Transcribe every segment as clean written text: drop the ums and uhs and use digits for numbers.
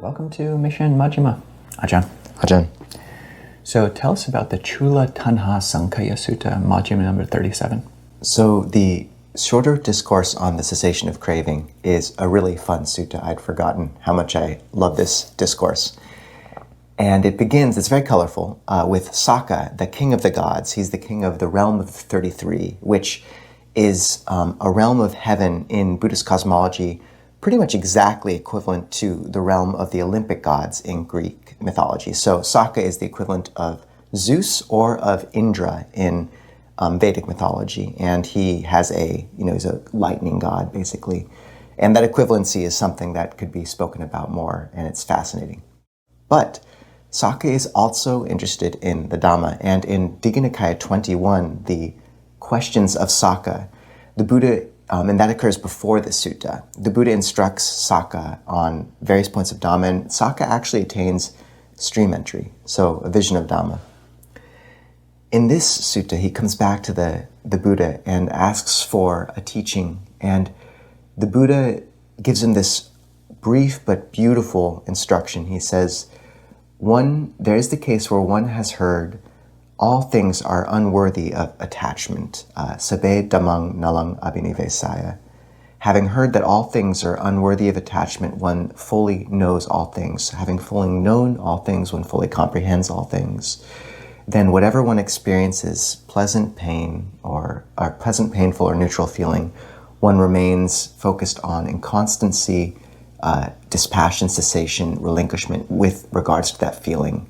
Welcome to Mission Majjhima, Ajahn. Ajahn. So tell us about the Cūḷataṇhāsaṅkhaya Sutta, Majjhima number 37. So the shorter discourse on the cessation of craving is a really fun sutta. I'd forgotten how much I love this discourse. And it begins, it's very colorful, with Sakka, the king of the gods. He's the king of the realm of 33, which is a realm of heaven in Buddhist cosmology, pretty much exactly equivalent to the realm of the Olympic gods in Greek mythology. So Sakka is the equivalent of Zeus or of Indra in Vedic mythology. And he has he's a lightning god, basically. And that equivalency is something that could be spoken about more, and it's fascinating. But Sakka is also interested in the Dhamma, and in Digha Nikaya 21, the questions of Sakka, the Buddha, and that occurs before the sutta, the Buddha instructs Sakka on various points of Dhamma, and Sakka actually attains stream entry, so a vision of Dhamma. In this sutta, he comes back to the Buddha and asks for a teaching, and the Buddha gives him this brief but beautiful instruction. He says, there is the case where one has heard all things are unworthy of attachment. Sabbe dhammang nalang abhinivesaya. Having heard that all things are unworthy of attachment, one fully knows all things. Having fully known all things, one fully comprehends all things. Then whatever one experiences, pleasant pain or pleasant, painful, or neutral feeling, one remains focused on inconstancy, dispassion, cessation, relinquishment with regards to that feeling.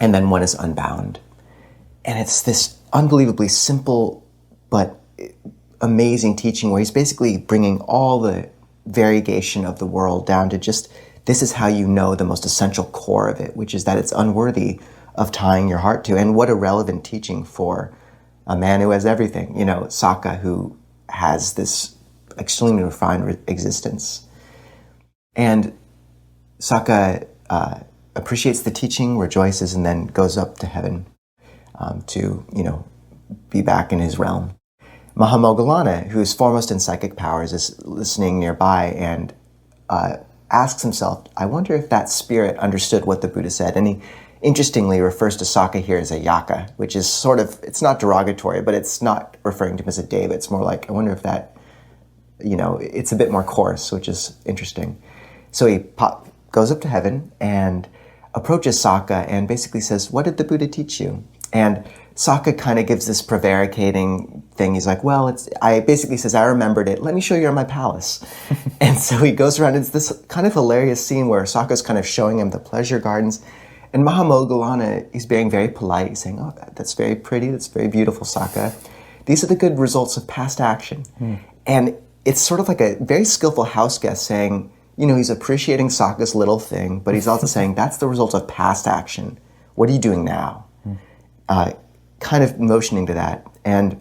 And then one is unbound. And it's this unbelievably simple but amazing teaching where he's basically bringing all the variegation of the world down to just, this is how you know the most essential core of it, which is that it's unworthy of tying your heart to. And what a relevant teaching for a man who has everything, Sakka, who has this extremely refined existence. And Sakka appreciates the teaching, rejoices, and then goes up to heaven to, be back in his realm. Moggallāna, who is foremost in psychic powers, is listening nearby and asks himself, I wonder if that spirit understood what the Buddha said. And he interestingly refers to Sakka here as a yaka, which is sort of, it's not derogatory, but it's not referring to him as a deva. It's more like, I wonder if that, it's a bit more coarse, which is interesting. So he goes up to heaven and approaches Sakka and basically says, what did the Buddha teach you? And Sakka kind of gives this prevaricating thing. He's like, I basically says, I remembered it. Let me show you around my palace. And so he goes around. It's this kind of hilarious scene where Sakka's kind of showing him the pleasure gardens. And Moggallāna, he's being very polite. He's saying, that's very pretty. That's very beautiful, Sakka. These are the good results of past action. And it's sort of like a very skillful house guest saying, he's appreciating Sakka's little thing, but he's also saying, that's the result of past action. What are you doing now? Kind of motioning to that. And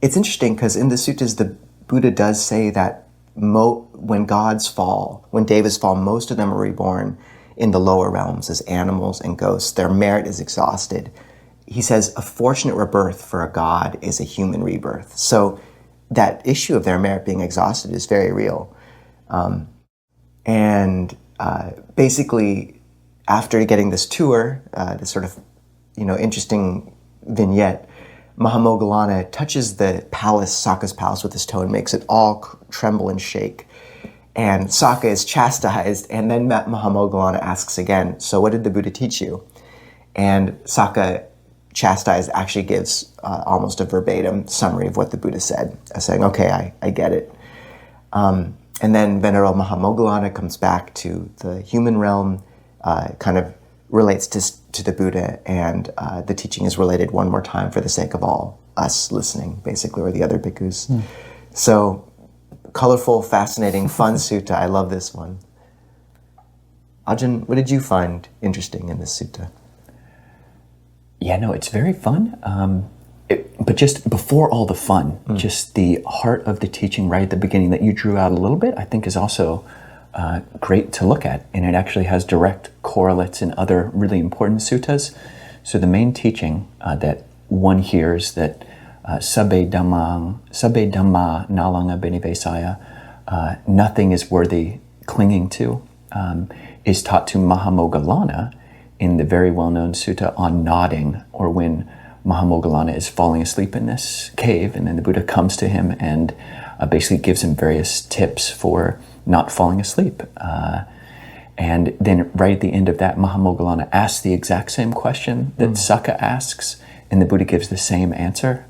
it's interesting because in the suttas, the Buddha does say that when gods fall, when devas fall, most of them are reborn in the lower realms as animals and ghosts. Their merit is exhausted. He says a fortunate rebirth for a god is a human rebirth. So that issue of their merit being exhausted is very real. Basically, after getting this tour, this sort of, interesting vignette, Moggallāna touches the palace, Sakka's palace, with his toe and makes it all tremble and shake. And Sakka is chastised, and then Moggallāna asks again, so what did the Buddha teach you? And Sakka, chastised, actually gives almost a verbatim summary of what the Buddha said, saying, okay, I get it. And then Venerable Moggallāna comes back to the human realm, kind of relates to the Buddha, and the teaching is related one more time for the sake of all us listening, basically, or the other bhikkhus. So, colorful, fascinating, fun sutta. I love this one. Ajahn, what did you find interesting in this sutta? Yeah, no, it's very fun. But just before all the fun, just the heart of the teaching right at the beginning that you drew out a little bit, I think is also great to look at. And it actually has direct correlates in other really important suttas. So the main teaching that one hears that sabbe dhamma nalang abhinivesaya, nothing is worthy clinging to, is taught to Moggallāna in the very well-known sutta on nodding, or when Moggallāna is falling asleep in this cave, and then the Buddha comes to him and basically gives him various tips for not falling asleep. And then right at the end of that, Moggallāna asks the exact same question that Sakka asks, and the Buddha gives the same answer.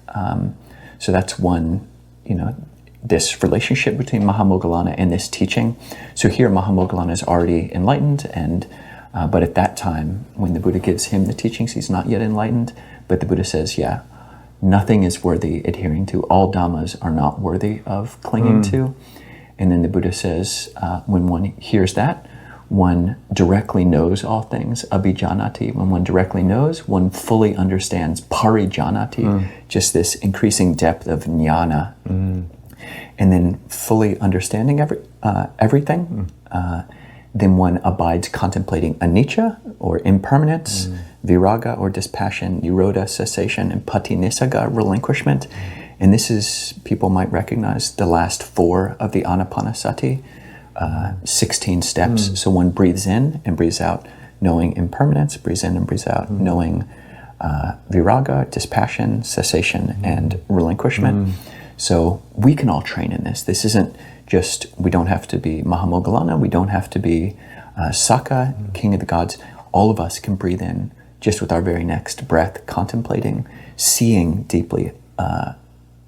So that's one, this relationship between Moggallāna and this teaching. So here Moggallāna is already enlightened, and but at that time, when the Buddha gives him the teachings, he's not yet enlightened. But the Buddha says, nothing is worthy adhering to. All dhammas are not worthy of clinging to. And then the Buddha says, when one hears that, one directly knows all things, abhijanati. When one directly knows, one fully understands, parijanati, just this increasing depth of jnana. And then fully understanding everything, then one abides contemplating anicca, or impermanence, viraga, or dispassion, nirodha, cessation, and patinissagga, relinquishment. And this is, people might recognize, the last 4 of the anapanasati, 16 steps. So one breathes in and breathes out, knowing impermanence, breathes in and breathes out, knowing viraga, dispassion, cessation, and relinquishment. So we can all train in this. This isn't just, we don't have to be Moggallāna, we don't have to be Sakka, king of the gods. All of us can breathe in just with our very next breath, contemplating, seeing deeply,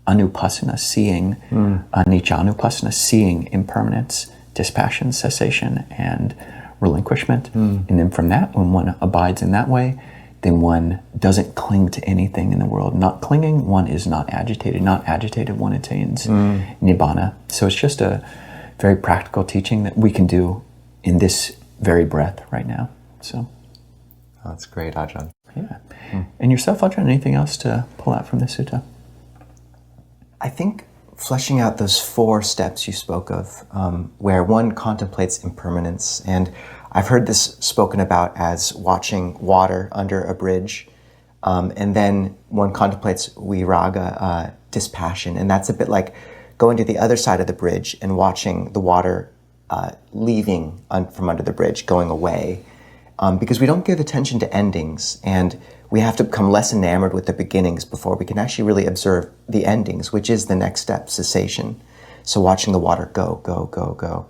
anupassana, seeing anicca anupassana, seeing impermanence, dispassion, cessation, and relinquishment. And then from that, when one abides in that way, then one doesn't cling to anything in the world. Not clinging, one is not agitated. Not agitated, one attains nibbana. So it's just a very practical teaching that we can do in this very breath right now. So that's great, Ajahn. Yeah. And yourself, Ajahn, anything else to pull out from this sutta? I think fleshing out those 4 steps you spoke of, where one contemplates impermanence, and I've heard this spoken about as watching water under a bridge, and then one contemplates viraga, dispassion, and that's a bit like going to the other side of the bridge and watching the water leaving from under the bridge, going away, because we don't give attention to endings, and we have to become less enamored with the beginnings before we can actually really observe the endings, which is the next step, cessation. So watching the water go, go, go, go.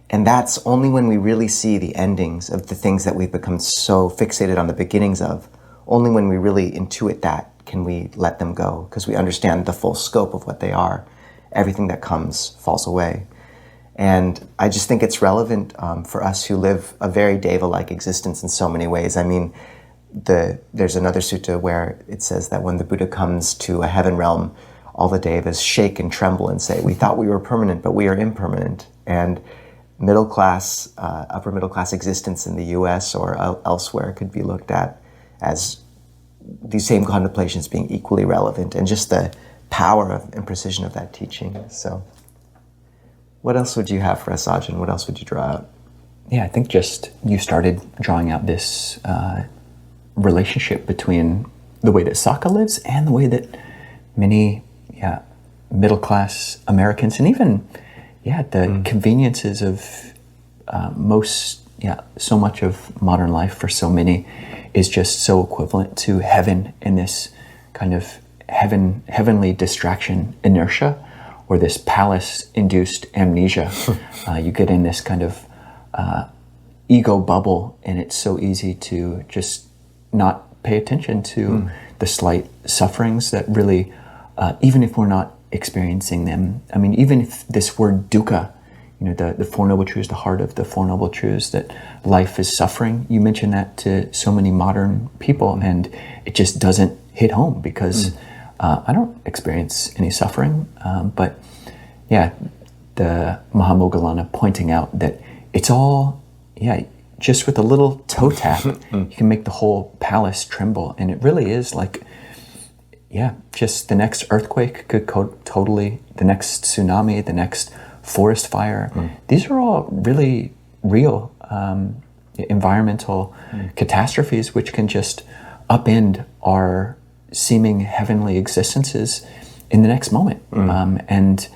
And that's only when we really see the endings of the things that we've become so fixated on the beginnings of. Only when we really intuit that can we let them go, because we understand the full scope of what they are. Everything that comes falls away. And I just think it's relevant for us who live a very deva-like existence in so many ways. I mean, there's another sutta where it says that when the Buddha comes to a heaven realm, all the devas shake and tremble and say, we thought we were permanent, but we are impermanent. And middle class, upper middle class existence in the US or elsewhere could be looked at as these same contemplations being equally relevant, and just the power and precision of that teaching. So what else would you have for us, Ajahn? What else would you draw out? Yeah, I think just you started drawing out this relationship between the way that Sakka lives and the way that many middle-class Americans, and even the conveniences of so much of modern life for so many is just so equivalent to heaven, in this kind of heavenly distraction inertia, or this palace-induced amnesia. You get in this kind of ego bubble, and it's so easy to just not pay attention to the slight sufferings that really, even if we're not experiencing them, I mean, even if this word dukkha, the Four Noble Truths, the heart of the Four Noble Truths, that life is suffering, you mention that to so many modern people, and it just doesn't hit home, because I don't experience any suffering, but the Moggallāna pointing out that it's all, just with a little toe tap, you can make the whole palace tremble. And it really is like, just the next earthquake could totally, the next tsunami, the next forest fire. These are all really real environmental catastrophes, which can just upend our seeming heavenly existences in the next moment. And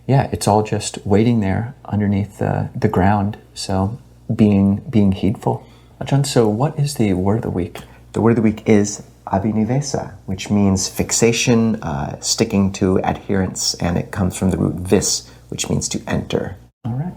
yeah, it's all just waiting there underneath the ground. So being heedful. Ajahn, so what is the word of the week? The word of the week is abhinivesa, which means fixation, sticking to adherence, and it comes from the root vis, which means to enter. All right.